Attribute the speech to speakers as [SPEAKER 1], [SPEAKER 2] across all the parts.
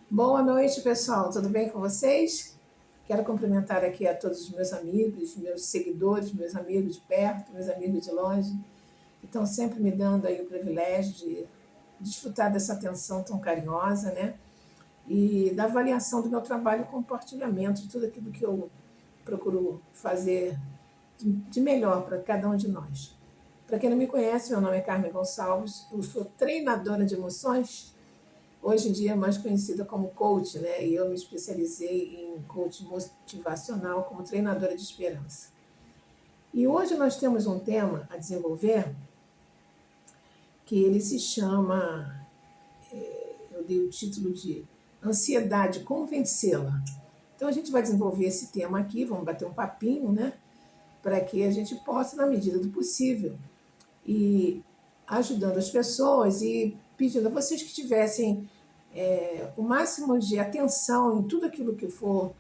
[SPEAKER 1] Boa noite, pessoal. Tudo bem com vocês? Quero cumprimentar aqui a todos os meus amigos, meus seguidores, meus amigos de perto, meus amigos de longe, que estão sempre me dando aí o privilégio de desfrutar dessa atenção tão carinhosa, né? E da avaliação do meu trabalho e compartilhamento de tudo aquilo que eu procuro fazer de melhor para cada um de nós. Para quem não me conhece, meu nome é Carmen Gonçalves, eu sou treinadora de emoções, hoje em dia é mais conhecida como coach, né? E eu me especializei em coach motivacional como treinadora de esperança. E hoje nós temos um tema a desenvolver que ele se chama, eu dei o título de Ansiedade, Convencê-la. Então a gente vai desenvolver esse tema aqui, vamos bater um papinho, né? Para que a gente possa, na medida do possível, e ajudando as pessoas e pedindo a vocês que tivessem o máximo de atenção em tudo aquilo que for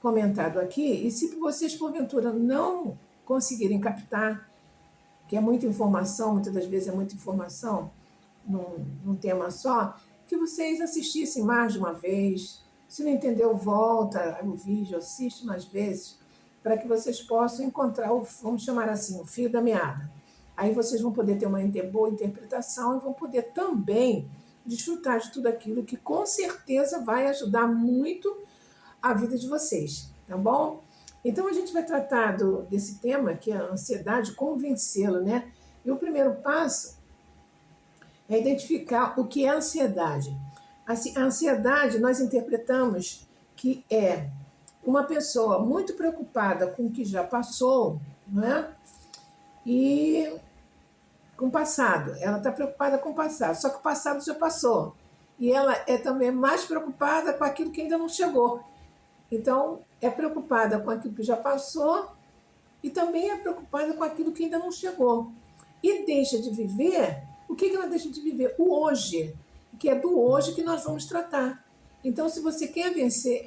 [SPEAKER 1] comentado aqui, e se vocês, porventura, não conseguirem captar, que é muita informação, muitas das vezes é muita informação num tema só, que vocês assistissem mais de uma vez. Se não entendeu, volta o vídeo, assiste mais vezes, para que vocês possam encontrar, vamos chamar assim, o fio da meada. Aí vocês vão poder ter uma boa interpretação e vão poder também desfrutar de tudo aquilo que com certeza vai ajudar muito a vida de vocês, tá bom? Então a gente vai tratar desse tema, que é a ansiedade, convencê-lo, né? E o primeiro passo é identificar o que é ansiedade. A ansiedade nós interpretamos que é uma pessoa muito preocupada com o que já passou, né? E com o passado. Ela está preocupada com o passado, só que o passado já passou. E ela é também mais preocupada com aquilo que ainda não chegou. Então, é preocupada com aquilo que já passou e também é preocupada com aquilo que ainda não chegou. E deixa de viver, o que ela deixa de viver? O hoje, que é do hoje que nós vamos tratar. Então, se você quer vencer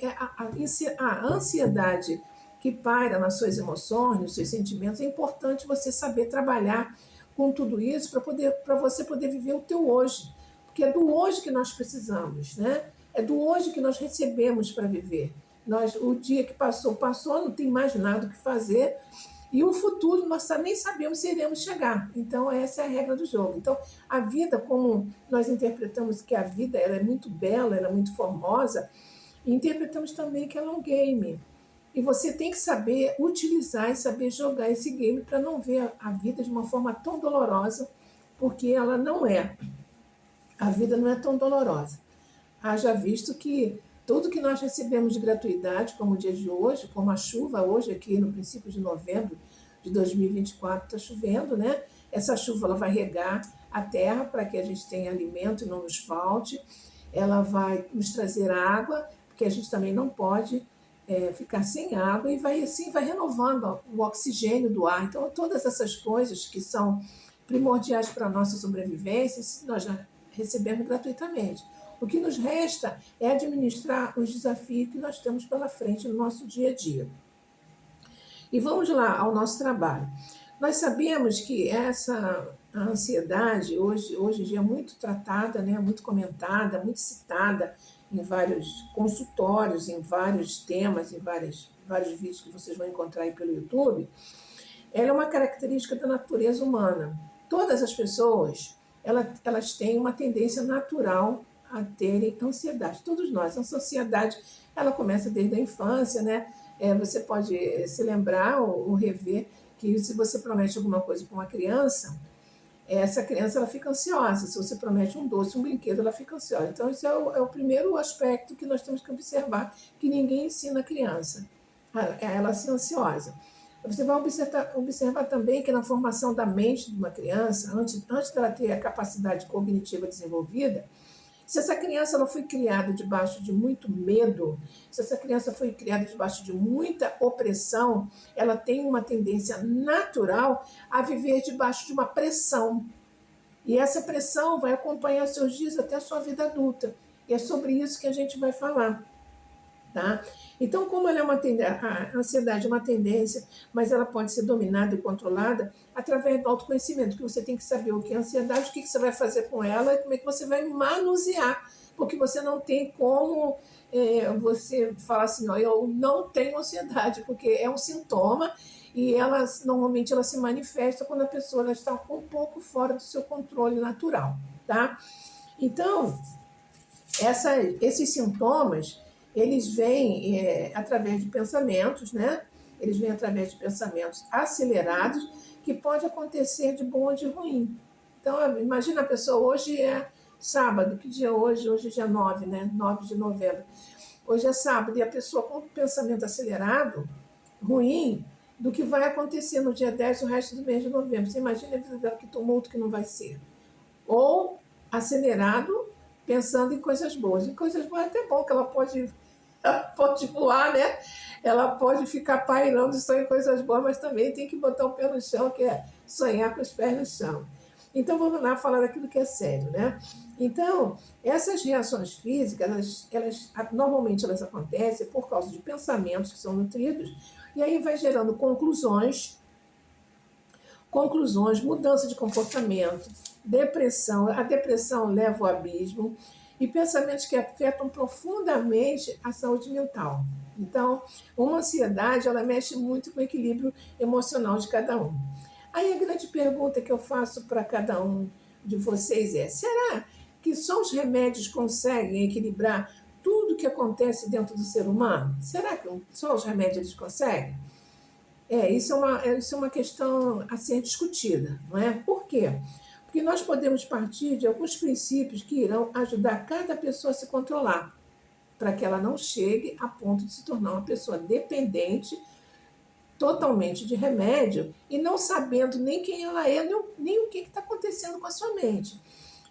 [SPEAKER 1] a ansiedade que paira nas suas emoções, nos seus sentimentos, é importante você saber trabalhar com tudo isso para você poder viver o teu hoje. Porque é do hoje que nós precisamos, né? É do hoje que nós recebemos para viver. O dia que passou, não tem mais nada o que fazer. E o futuro, nós nem sabemos se iremos chegar. Então, essa é a regra do jogo. Então, a vida, como nós interpretamos que a vida ela é muito bela, ela é muito formosa, e interpretamos também que ela é um game. E você tem que saber utilizar e saber jogar esse game para não ver a vida de uma forma tão dolorosa, porque ela não é. A vida não é tão dolorosa. Haja visto que tudo que nós recebemos de gratuidade, como o dia de hoje, como a chuva hoje aqui no princípio de novembro de 2024 está chovendo, né? Essa chuva ela vai regar a terra para que a gente tenha alimento e não nos falte. Ela vai nos trazer água, porque a gente também não pode ficar sem água, e vai assim vai renovando o oxigênio do ar. Então todas essas coisas que são primordiais para a nossa sobrevivência, nós já recebemos gratuitamente. O que nos resta é administrar os desafios que nós temos pela frente no nosso dia a dia. E vamos lá ao nosso trabalho. Nós sabemos que essa ansiedade, hoje em dia, é muito tratada, né, muito comentada, muito citada em vários consultórios, em vários temas, em vários vídeos que vocês vão encontrar aí pelo YouTube. Ela é uma característica da natureza humana. Todas as pessoas, elas têm uma tendência natural a terem ansiedade. Todos nós. A ansiedade, ela começa desde a infância, né? Você pode se lembrar ou rever que se você promete alguma coisa para uma criança, essa criança ela fica ansiosa. Se você promete um doce, um brinquedo, ela fica ansiosa. Então, esse é o primeiro aspecto que nós temos que observar, que ninguém ensina a criança a ela ser ansiosa. Você vai observar também que na formação da mente de uma criança, antes dela ter a capacidade cognitiva desenvolvida, se essa criança ela foi criada debaixo de muito medo, se essa criança foi criada debaixo de muita opressão, ela tem uma tendência natural a viver debaixo de uma pressão. E essa pressão vai acompanhar seus dias até a sua vida adulta. E é sobre isso que a gente vai falar. Tá? Então, como ela é a ansiedade é uma tendência, mas ela pode ser dominada e controlada através do autoconhecimento, que você tem que saber o que é ansiedade, o que você vai fazer com ela e como é que você vai manusear, porque você não tem como você falar assim, ó, eu não tenho ansiedade, porque é um sintoma e normalmente ela se manifesta quando a pessoa ela está um pouco fora do seu controle natural, tá? Então, esses sintomas, eles vêm através de pensamentos, né? Eles vêm através de pensamentos acelerados, que pode acontecer de bom ou de ruim. Então, imagina a pessoa, hoje é sábado, que dia é hoje? Hoje é dia 9, né? 9 de novembro. Hoje é sábado, e a pessoa com pensamento acelerado, ruim, do que vai acontecer no dia 10, o resto do mês de novembro. Você imagina a vida dela, que tumulto que não vai ser. Ou acelerado, pensando em coisas boas. Em coisas boas é até bom, que ela pode voar, né? Ela pode ficar pairando só em coisas boas, mas também tem que botar o pé no chão, que é sonhar com os pés no chão. Então, vamos lá falar daquilo que é sério, né? Então, essas reações físicas, normalmente elas acontecem por causa de pensamentos que são nutridos, e aí vai gerando conclusões, mudança de comportamento, depressão. A depressão leva ao abismo, e pensamentos que afetam profundamente a saúde mental. Então, uma ansiedade, ela mexe muito com o equilíbrio emocional de cada um. Aí a grande pergunta que eu faço para cada um de vocês é: será que só os remédios conseguem equilibrar tudo que acontece dentro do ser humano? Será que só os remédios eles conseguem? Isso é uma questão a ser discutida, não é? Por quê? Porque nós podemos partir de alguns princípios que irão ajudar cada pessoa a se controlar, para que ela não chegue a ponto de se tornar uma pessoa dependente totalmente de remédio e não sabendo nem quem ela é, nem o que está acontecendo com a sua mente.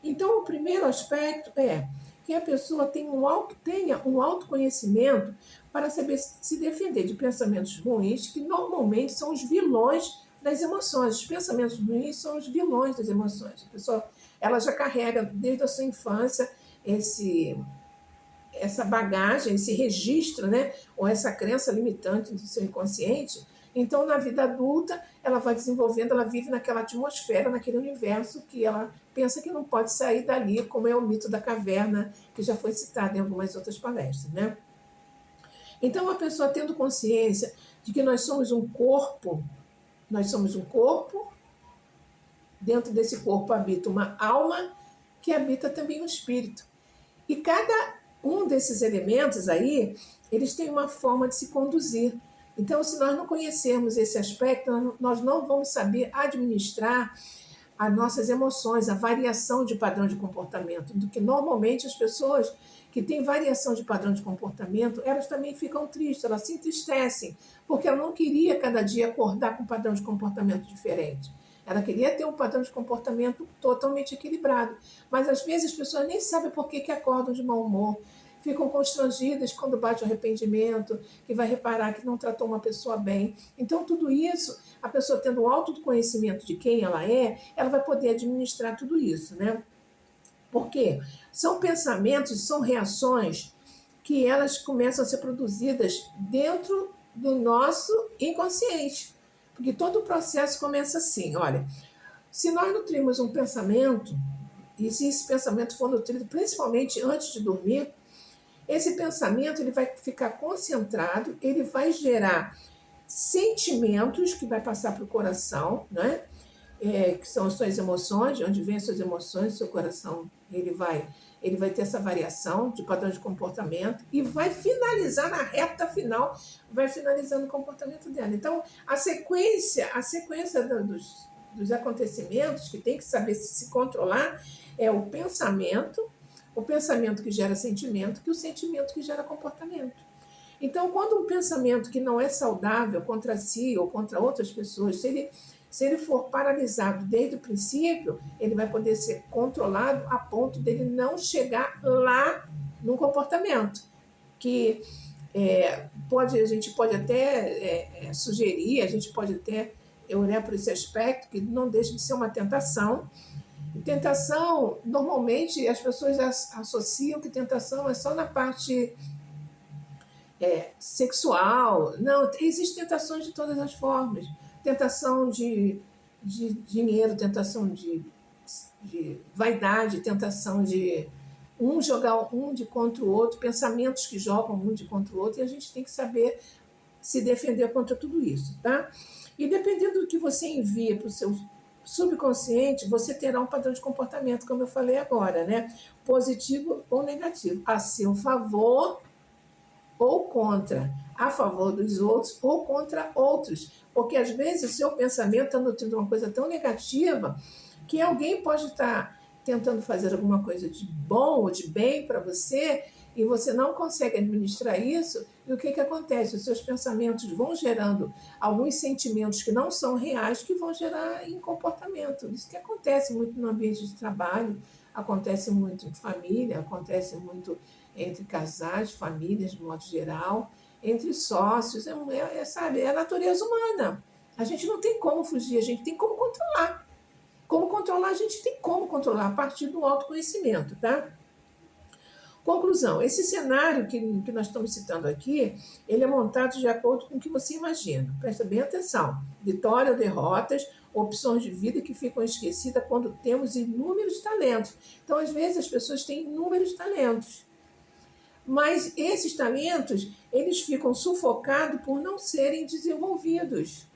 [SPEAKER 1] Então, o primeiro aspecto é que a pessoa tenha um autoconhecimento para saber se defender de pensamentos ruins, que normalmente são os vilões das emoções. Os pensamentos ruins são os vilões das emoções. A pessoa ela já carrega desde a sua infância essa bagagem, esse registro, né? Ou essa crença limitante do seu inconsciente. Então, na vida adulta, ela vai desenvolvendo, ela vive naquela atmosfera, naquele universo que ela pensa que não pode sair dali, como é o mito da caverna, que já foi citado em algumas outras palestras, né? Então, a pessoa tendo consciência de que nós somos um corpo, dentro desse corpo habita uma alma, que habita também um espírito. E cada um desses elementos aí, eles têm uma forma de se conduzir. Então, se nós não conhecermos esse aspecto, nós não vamos saber administrar as nossas emoções, a variação de padrão de comportamento, do que normalmente as pessoas que têm variação de padrão de comportamento, elas também ficam tristes, elas se entristecem, porque ela não queria cada dia acordar com um padrão de comportamento diferente. Ela queria ter um padrão de comportamento totalmente equilibrado. Mas às vezes as pessoas nem sabem por que acordam de mau humor, ficam constrangidas quando bate o arrependimento, que vai reparar que não tratou uma pessoa bem. Então, tudo isso, a pessoa tendo um autoconhecimento de quem ela vai poder administrar tudo isso, né? Porque são pensamentos, são reações que elas começam a ser produzidas dentro do nosso inconsciente. Porque todo o processo começa assim, olha, se nós nutrimos um pensamento, e se esse pensamento for nutrido principalmente antes de dormir, esse pensamento ele vai ficar concentrado, ele vai gerar sentimentos que vai passar para o coração, né? Que são as suas emoções, de onde vêm as suas emoções, seu coração ele vai ter essa variação de padrão de comportamento e vai finalizar na reta final, vai finalizando o comportamento dela. Então, a sequência dos acontecimentos, que tem que saber se controlar, é o pensamento que gera sentimento, que o sentimento que gera comportamento. Então, quando um pensamento que não é saudável contra si ou contra outras pessoas, se ele for paralisado desde o princípio, ele vai poder ser controlado a ponto dele não chegar lá no comportamento. Que a gente pode até sugerir, a gente pode até olhar por esse aspecto, que não deixa de ser uma tentação. E tentação, normalmente, as pessoas associam que tentação é só na parte sexual. Não, existem tentações de todas as formas. Tentação de dinheiro, tentação de vaidade, tentação de um jogar um de contra o outro, pensamentos que jogam um de contra o outro, e a gente tem que saber se defender contra tudo isso, tá? E dependendo do que você envia para o seu subconsciente, você terá um padrão de comportamento, como eu falei agora, né? Positivo ou negativo, a seu favor ou contra, a favor dos outros ou contra outros, porque às vezes o seu pensamento está nutrindo uma coisa tão negativa que alguém pode estar tentando fazer alguma coisa de bom ou de bem para você e você não consegue administrar isso, e o que acontece? Os seus pensamentos vão gerando alguns sentimentos que não são reais, que vão gerar em comportamento. Isso que acontece muito no ambiente de trabalho, acontece muito em família, acontece muito entre casais, famílias, de modo geral, entre sócios, sabe, é a natureza humana. A gente não tem como fugir, a gente tem como controlar. Como controlar, a gente tem como controlar a partir do autoconhecimento, tá? Conclusão, esse cenário que nós estamos citando aqui, ele é montado de acordo com o que você imagina. Presta bem atenção. Vitória ou derrotas, opções de vida que ficam esquecidas quando temos inúmeros talentos. Então, às vezes, as pessoas têm inúmeros talentos. Mas esses talentos, eles ficam sufocados por não serem desenvolvidos.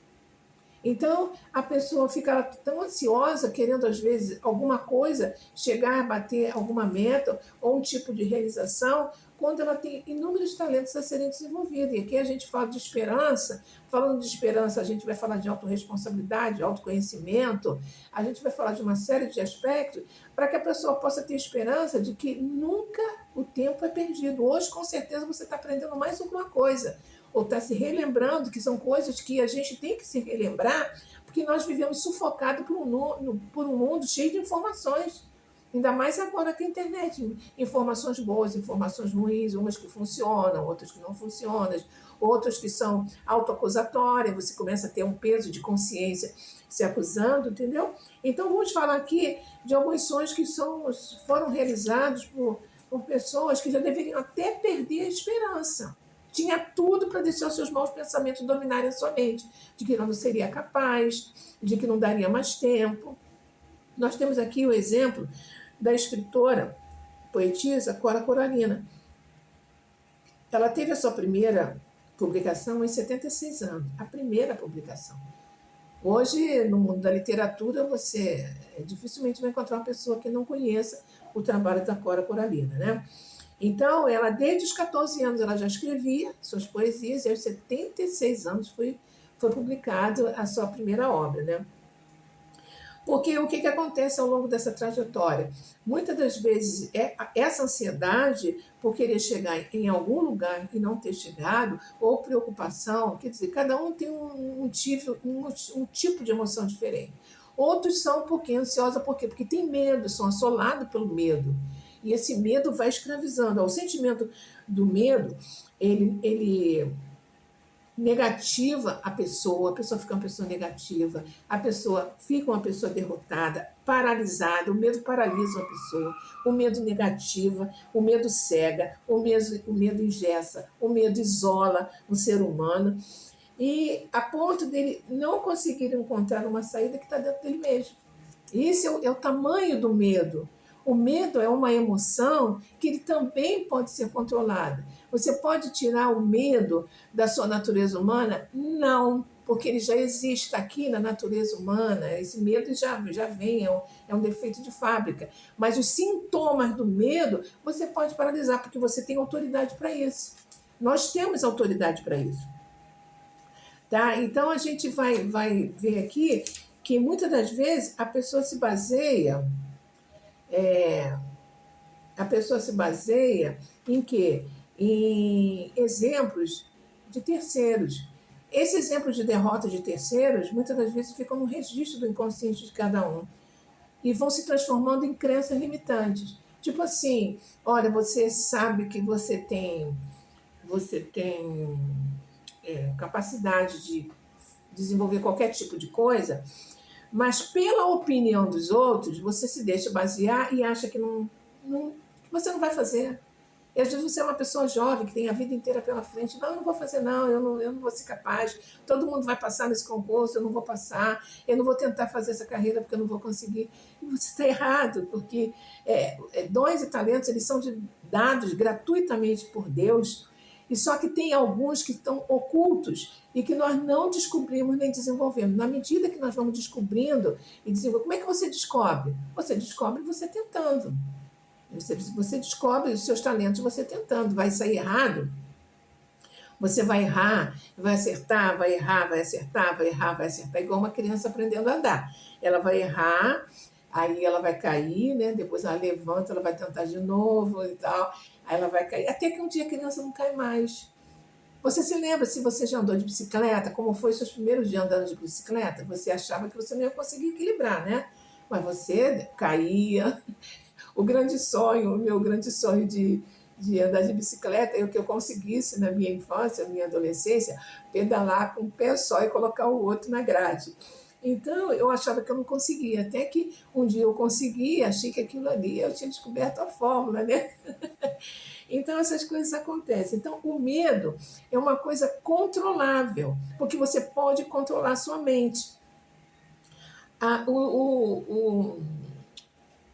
[SPEAKER 1] Então, a pessoa fica tão ansiosa, querendo, às vezes, alguma coisa, chegar a bater alguma meta ou um tipo de realização, quando ela tem inúmeros talentos a serem desenvolvidos. E aqui a gente fala de esperança. Falando de esperança, a gente vai falar de autorresponsabilidade, autoconhecimento, a gente vai falar de uma série de aspectos para que a pessoa possa ter esperança de que nunca o tempo é perdido. Hoje, com certeza, você está aprendendo mais alguma coisa, ou está se relembrando, que são coisas que a gente tem que se relembrar, porque nós vivemos sufocados por um mundo cheio de informações, ainda mais agora com a internet, informações boas, informações ruins, umas que funcionam, outras que não funcionam, outras que são autoacusatórias, você começa a ter um peso de consciência se acusando, entendeu? Então vamos falar aqui de alguns sonhos que foram realizados por pessoas que já deveriam até perder a esperança. Tinha tudo para deixar os seus maus pensamentos dominarem a sua mente, de que não seria capaz, de que não daria mais tempo. Nós temos aqui o exemplo da escritora, poetisa Cora Coralina. Ela teve a sua primeira publicação aos 76 anos, a primeira publicação. Hoje, no mundo da literatura, você dificilmente vai encontrar uma pessoa que não conheça o trabalho da Cora Coralina, né? Então, ela, desde os 14 anos, ela já escrevia suas poesias, e aos 76 anos foi publicada a sua primeira obra, né? Porque o que acontece ao longo dessa trajetória? Muitas das vezes, essa ansiedade por querer chegar em algum lugar e não ter chegado, ou preocupação, quer dizer, cada um tem um tipo de emoção diferente. Outros são um pouquinho ansiosos, por quê? Porque tem medo, são assolados pelo medo. E esse medo vai escravizando. O sentimento do medo, ele negativa a pessoa fica uma pessoa negativa, a pessoa fica uma pessoa derrotada, paralisada, o medo paralisa uma pessoa, o medo negativa, o medo cega, o medo engessa, o medo isola o ser humano, e a ponto dele não conseguir encontrar uma saída que está dentro dele mesmo. Esse é o tamanho do medo. O medo é uma emoção que ele também pode ser controlada. Você pode tirar o medo da sua natureza humana? Não, porque ele já existe, está aqui na natureza humana. Esse medo já vem, é um defeito de fábrica. Mas os sintomas do medo você pode paralisar, porque você tem autoridade para isso. Nós temos autoridade para isso. Tá? Então a gente vai ver aqui que muitas das vezes a pessoa se baseia em quê? Em exemplos de terceiros. Esses exemplos de derrota de terceiros, muitas das vezes, ficam no registro do inconsciente de cada um e vão se transformando em crenças limitantes. Tipo assim, olha, você sabe que você tem capacidade de desenvolver qualquer tipo de coisa, mas pela opinião dos outros, você se deixa basear e acha que você não vai fazer. E às vezes você é uma pessoa jovem, que tem a vida inteira pela frente. Não, eu não vou fazer não, eu não vou ser capaz. Todo mundo vai passar nesse concurso, eu não vou passar. Eu não vou tentar fazer essa carreira porque eu não vou conseguir. E você está errado, porque dons e talentos, eles são dados gratuitamente por Deus, e só que tem alguns que estão ocultos e que nós não descobrimos nem desenvolvemos. Na medida que nós vamos descobrindo e desenvolvendo, como é que você descobre? Você descobre você tentando. Você descobre os seus talentos você tentando. Vai sair errado? Você vai errar, vai acertar, vai errar, vai acertar, vai errar, vai acertar. Igual uma criança aprendendo a andar. Ela vai errar, aí ela vai cair, né? Depois ela levanta, ela vai tentar de novo e tal. Aí ela vai cair. Até que um dia a criança não cai mais. Você se lembra, se você já andou de bicicleta, como foi os seus primeiros dias andando de bicicleta? Você achava que você não ia conseguir equilibrar, né? Mas você caía. O meu grande sonho de andar de bicicleta, é o que eu conseguisse na minha infância, na minha adolescência, pedalar com um pé só e colocar o outro na grade. Então, eu achava que eu não conseguia, até que um dia eu consegui, achei que aquilo ali, eu tinha descoberto a fórmula, né? Então, essas coisas acontecem. Então, o medo é uma coisa controlável, porque você pode controlar a sua mente.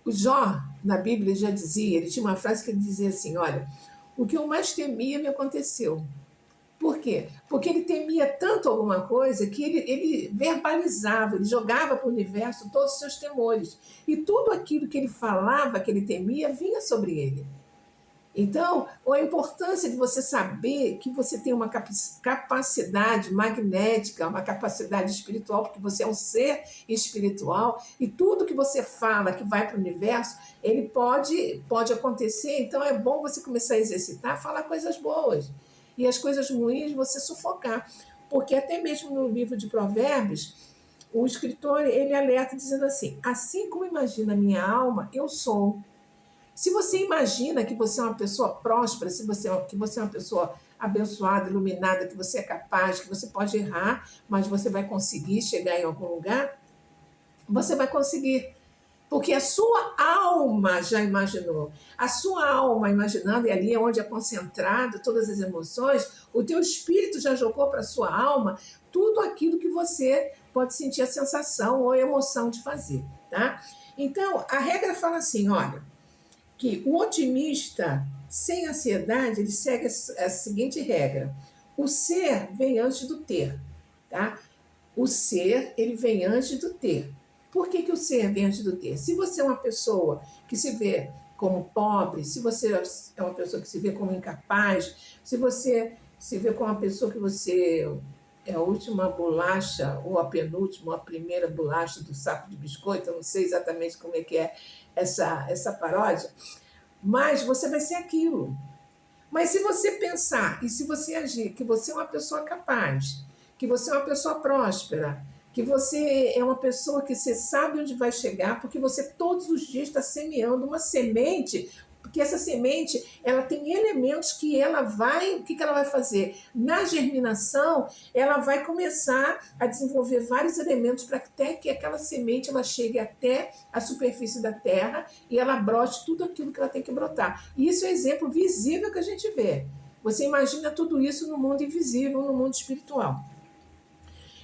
[SPEAKER 1] O Jó, na Bíblia, já dizia, ele tinha uma frase que ele dizia assim, olha, o que eu mais temia me aconteceu. Por quê? Porque ele temia tanto alguma coisa que ele verbalizava, ele jogava para o universo todos os seus temores. E tudo aquilo que ele falava, que ele temia, vinha sobre ele. Então, a importância de você saber que você tem uma capacidade magnética, uma capacidade espiritual, porque você é um ser espiritual, e tudo que você fala que vai para o universo, ele pode acontecer. Então, é bom você começar a exercitar, falar coisas boas. E as coisas ruins você sufocar. Porque até mesmo no livro de Provérbios, o escritor, ele alerta dizendo assim como imagina a minha alma, eu sou. Se você imagina que você é uma pessoa próspera, que você é uma pessoa abençoada, iluminada, que você é capaz, que você pode errar, mas você vai conseguir chegar em algum lugar, você vai conseguir. Porque a sua alma já imaginou. A sua alma imaginando, e ali é onde é concentrado todas as emoções, o teu espírito já jogou para a sua alma tudo aquilo que você pode sentir a sensação ou a emoção de fazer. Tá? Então, a regra fala assim, olha, que o otimista sem ansiedade, ele segue a seguinte regra. O ser vem antes do ter, tá? O ser, ele vem antes do ter. Por que o ser vem antes do ter? Se você é uma pessoa que se vê como pobre, se você é uma pessoa que se vê como incapaz, se você se vê como uma pessoa que você é a última bolacha, ou a penúltima, ou a primeira bolacha do saco de biscoito, eu não sei exatamente como é que é essa paródia, mas você vai ser aquilo. Mas se você pensar e se você agir que você é uma pessoa capaz, que você é uma pessoa próspera, que você é uma pessoa que você sabe onde vai chegar, porque você todos os dias está semeando uma semente, porque essa semente ela tem elementos que ela vai, o que ela vai fazer? Na germinação, ela vai começar a desenvolver vários elementos para até que aquela semente ela chegue até a superfície da terra e ela brote tudo aquilo que ela tem que brotar. E isso é um exemplo visível que a gente vê. Você imagina tudo isso no mundo invisível, no mundo espiritual.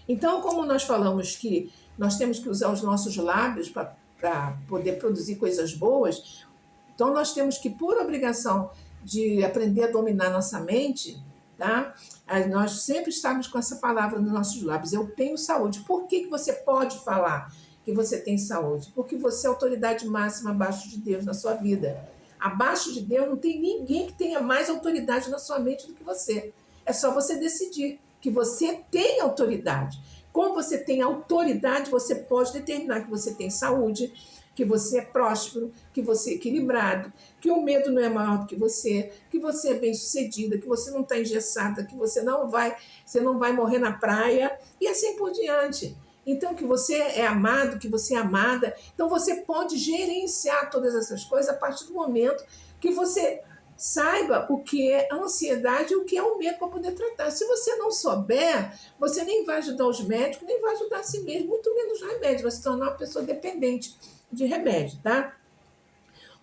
[SPEAKER 1] Então, como nós falamos que nós temos que usar os nossos lábios para poder produzir coisas boas, então nós temos que, por obrigação de aprender a dominar nossa mente, tá? Nós sempre estamos com essa palavra nos nossos lábios, eu tenho saúde. Por que você pode falar que você tem saúde? Porque você é a autoridade máxima abaixo de Deus na sua vida. Abaixo de Deus não tem ninguém que tenha mais autoridade na sua mente do que você. É só você decidir que você tem autoridade. Como você tem autoridade, você pode determinar que você tem saúde, que você é próspero, que você é equilibrado, que o medo não é maior do que você é bem-sucedida, que você não está engessada, que você não vai morrer na praia, e assim por diante. Então, que você é amado, que você é amada. Então, você pode gerenciar todas essas coisas a partir do momento que você saiba o que é a ansiedade e o que é o medo para poder tratar. Se você não souber, você nem vai ajudar os médicos, nem vai ajudar a si mesmo, muito menos os remédios. Vai se tornar uma pessoa dependente de remédio, tá?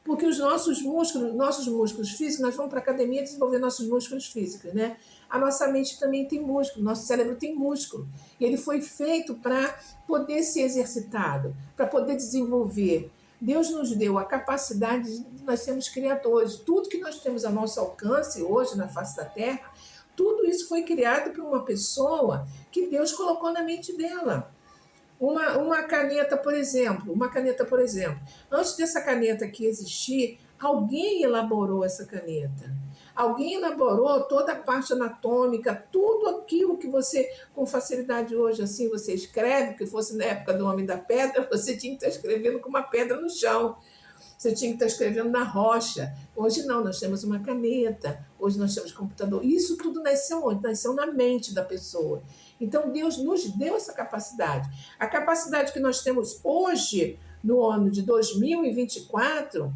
[SPEAKER 1] Porque os nossos músculos físicos, nós vamos para a academia desenvolver nossos músculos físicos, né? A nossa mente também tem músculo, nosso cérebro tem músculo. E ele foi feito para poder ser exercitado, para poder desenvolver. Deus nos deu a capacidade de nós sermos criadores. Tudo que nós temos a nosso alcance hoje na face da Terra, tudo isso foi criado por uma pessoa que Deus colocou na mente dela. Uma caneta, por exemplo, antes dessa caneta aqui existir, alguém elaborou essa caneta. Alguém elaborou toda a parte anatômica, tudo aquilo que você, com facilidade hoje, assim, você escreve, que fosse na época do Homem da Pedra, você tinha que estar escrevendo com uma pedra no chão. Você tinha que estar escrevendo na rocha. Hoje não, nós temos uma caneta, hoje nós temos computador. Isso tudo nasceu onde? Nasceu na mente da pessoa. Então, Deus nos deu essa capacidade. A capacidade que nós temos hoje, no ano de 2024,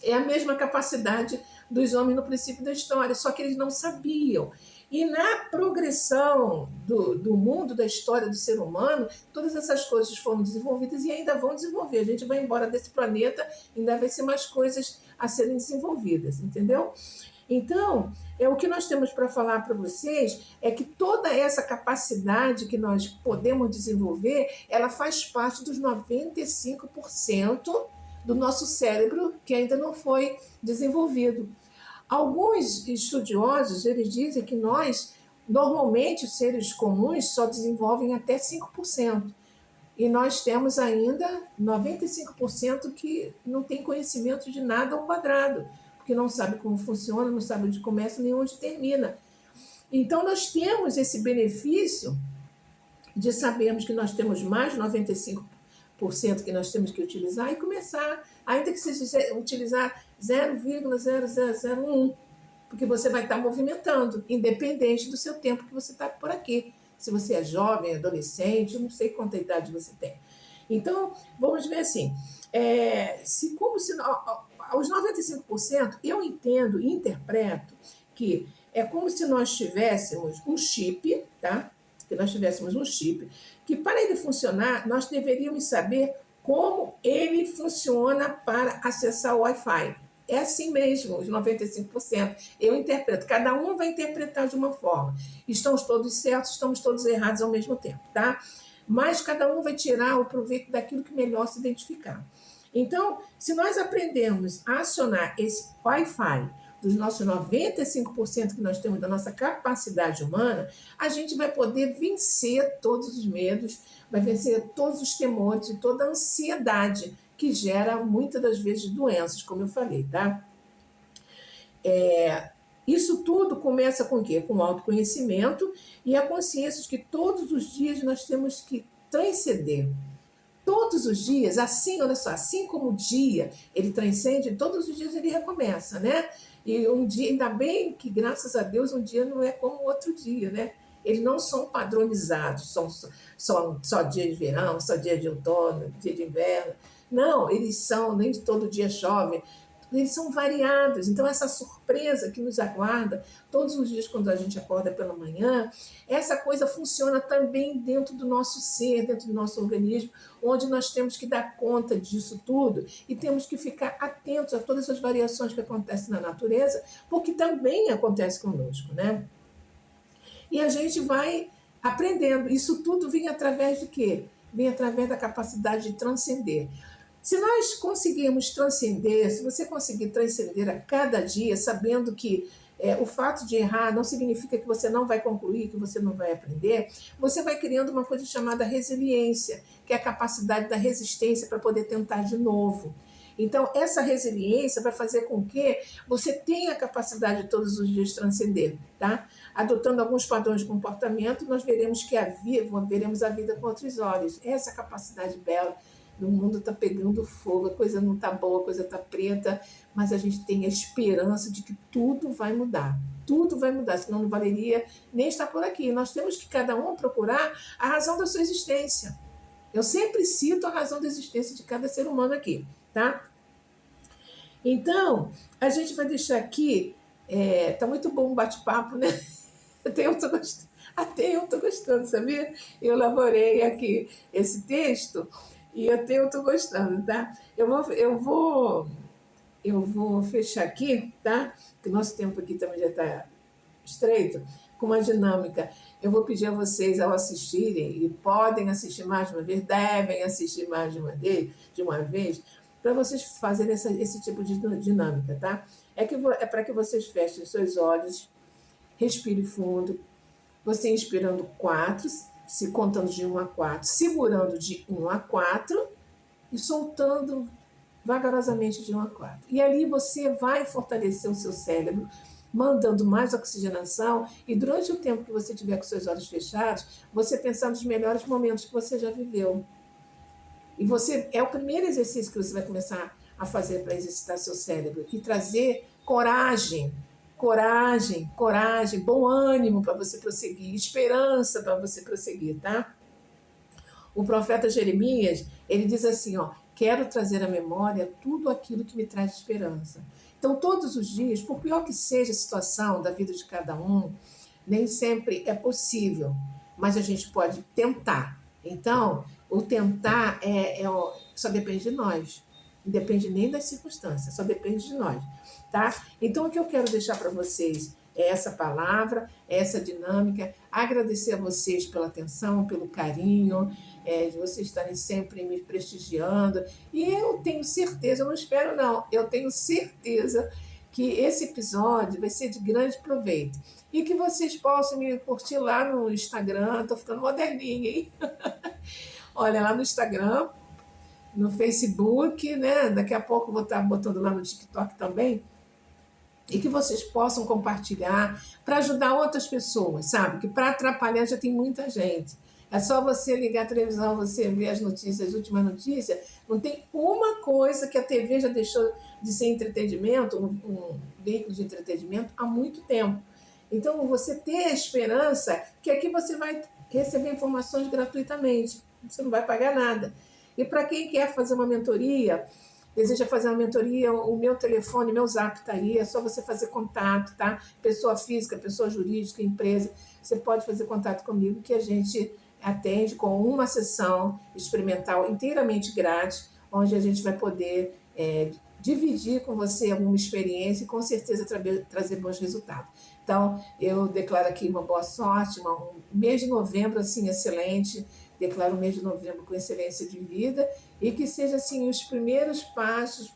[SPEAKER 1] é a mesma capacidade dos homens no princípio da história, só que eles não sabiam. E na progressão do mundo, da história do ser humano, todas essas coisas foram desenvolvidas e ainda vão desenvolver. A gente vai embora desse planeta, ainda vai ser mais coisas a serem desenvolvidas, entendeu? Então, o que nós temos para falar para vocês é que toda essa capacidade que nós podemos desenvolver, ela faz parte dos 95% do nosso cérebro que ainda não foi desenvolvido. Alguns estudiosos, eles dizem que nós, normalmente, os seres comuns só desenvolvem até 5%. E nós temos ainda 95% que não tem conhecimento de nada ao quadrado, porque não sabe como funciona, não sabe onde começa nem onde termina. Então, nós temos esse benefício de sabermos que nós temos mais 95% que nós temos que utilizar e começar, ainda que seja utilizar 0,0001, porque você vai estar movimentando, independente do seu tempo que você está por aqui. Se você é jovem, adolescente, eu não sei quanta idade você tem. Então, vamos ver assim, os 95%, eu entendo e interpreto que é como se nós tivéssemos um chip, tá? Que nós tivéssemos um chip, que para ele funcionar, nós deveríamos saber como ele funciona para acessar o Wi-Fi. É assim mesmo, os 95%. Eu interpreto, cada um vai interpretar de uma forma. Estamos todos certos, estamos todos errados ao mesmo tempo, tá? Mas cada um vai tirar o proveito daquilo que melhor se identificar. Então, se nós aprendemos a acionar esse Wi-Fi dos nossos 95% que nós temos da nossa capacidade humana, a gente vai poder vencer todos os medos, vai vencer todos os temores e toda a ansiedade que gera, muitas das vezes, doenças, como eu falei, tá? Isso tudo começa com o quê? Com o autoconhecimento e a consciência de que todos os dias nós temos que transcender. Todos os dias, assim, olha só, assim como o dia ele transcende, todos os dias ele recomeça, né? E um dia, ainda bem que, graças a Deus, um dia não é como outro dia, né? Eles não são padronizados, são só dia de verão, só dia de outono, dia de inverno. Não, eles são, nem todo dia chove, eles são variados. Então, essa surpresa que nos aguarda todos os dias quando a gente acorda pela manhã, essa coisa funciona também dentro do nosso ser, dentro do nosso organismo, onde nós temos que dar conta disso tudo e temos que ficar atentos a todas as variações que acontecem na natureza, porque também acontece conosco, né? E a gente vai aprendendo. Isso tudo vem através de quê? Vem através da capacidade de transcender. Se nós conseguirmos transcender, se você conseguir transcender a cada dia, sabendo que o fato de errar não significa que você não vai concluir, que você não vai aprender, você vai criando uma coisa chamada resiliência, que é a capacidade da resistência para poder tentar de novo. Então, essa resiliência vai fazer com que você tenha a capacidade de todos os dias transcender, tá? Adotando alguns padrões de comportamento, nós veremos a vida com outros olhos. Essa capacidade bela. O mundo está pegando fogo, a coisa não está boa, a coisa está preta, mas a gente tem a esperança de que tudo vai mudar. Tudo vai mudar, senão não valeria nem estar por aqui. Nós temos que cada um procurar a razão da sua existência. Eu sempre cito a razão da existência de cada ser humano aqui, tá? Então, a gente vai deixar aqui, tá muito bom o bate-papo, né? Até eu tô gostando, sabia? Eu elaborei aqui esse texto e eu estou gostando, tá? Eu vou eu vou fechar aqui, tá? Que o nosso tempo aqui também já está estreito, com uma dinâmica. Eu vou pedir a vocês, ao assistirem, e podem assistir mais de uma vez, devem assistir mais de uma vez, para vocês fazerem esse tipo de dinâmica, tá? É para que vocês fechem os seus olhos, respire fundo, você inspirando 4, se contando de 1 a 4, segurando de 1 a 4 e soltando vagarosamente de 1 a 4. E ali você vai fortalecer o seu cérebro, mandando mais oxigenação, e durante o tempo que você tiver com seus olhos fechados, você pensar nos melhores momentos que você já viveu. E você é o primeiro exercício que você vai começar a fazer para exercitar seu cérebro e trazer coragem, bom ânimo para você prosseguir, esperança para você prosseguir, tá? O profeta Jeremias, ele diz assim, ó, quero trazer à memória tudo aquilo que me traz esperança. Então, todos os dias, por pior que seja a situação da vida de cada um, nem sempre é possível, mas a gente pode tentar. Então, o tentar só depende de nós. Não depende nem das circunstâncias, só depende de nós, tá? Então, o que eu quero deixar para vocês é essa palavra, essa dinâmica, agradecer a vocês pela atenção, pelo carinho, de vocês estarem sempre me prestigiando. E eu tenho certeza, eu não espero não, eu tenho certeza que esse episódio vai ser de grande proveito. E que vocês possam me curtir lá no Instagram, estou ficando moderninha, hein? Olha, lá no Instagram, no Facebook, né? Daqui a pouco eu vou estar botando lá no TikTok também. E que vocês possam compartilhar para ajudar outras pessoas, sabe? Que para atrapalhar já tem muita gente. É só você ligar a televisão, você ver as notícias, as últimas notícias. Não tem uma coisa que a TV já deixou de ser entretenimento, um veículo de entretenimento, há muito tempo. Então, você ter a esperança que aqui você vai receber informações gratuitamente. Você não vai pagar nada. E para quem quer fazer uma mentoria, deseja fazer uma mentoria, o meu telefone, meu zap está aí, é só você fazer contato, tá? Pessoa física, pessoa jurídica, empresa, você pode fazer contato comigo que a gente atende com uma sessão experimental inteiramente grátis, onde a gente vai poder dividir com você alguma experiência e com certeza trazer bons resultados. Então, eu declaro aqui uma boa sorte, um mês de novembro assim excelente, declaro o mês de novembro com excelência de vida e que seja assim os primeiros passos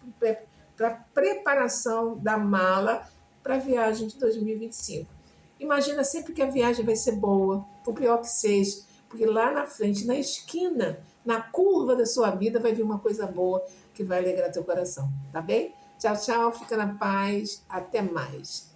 [SPEAKER 1] para a preparação da mala para a viagem de 2025. Imagina sempre que a viagem vai ser boa, por pior que seja, porque lá na frente, na esquina, na curva da sua vida, vai vir uma coisa boa que vai alegrar teu coração, tá bem? Tchau, tchau, fica na paz, até mais.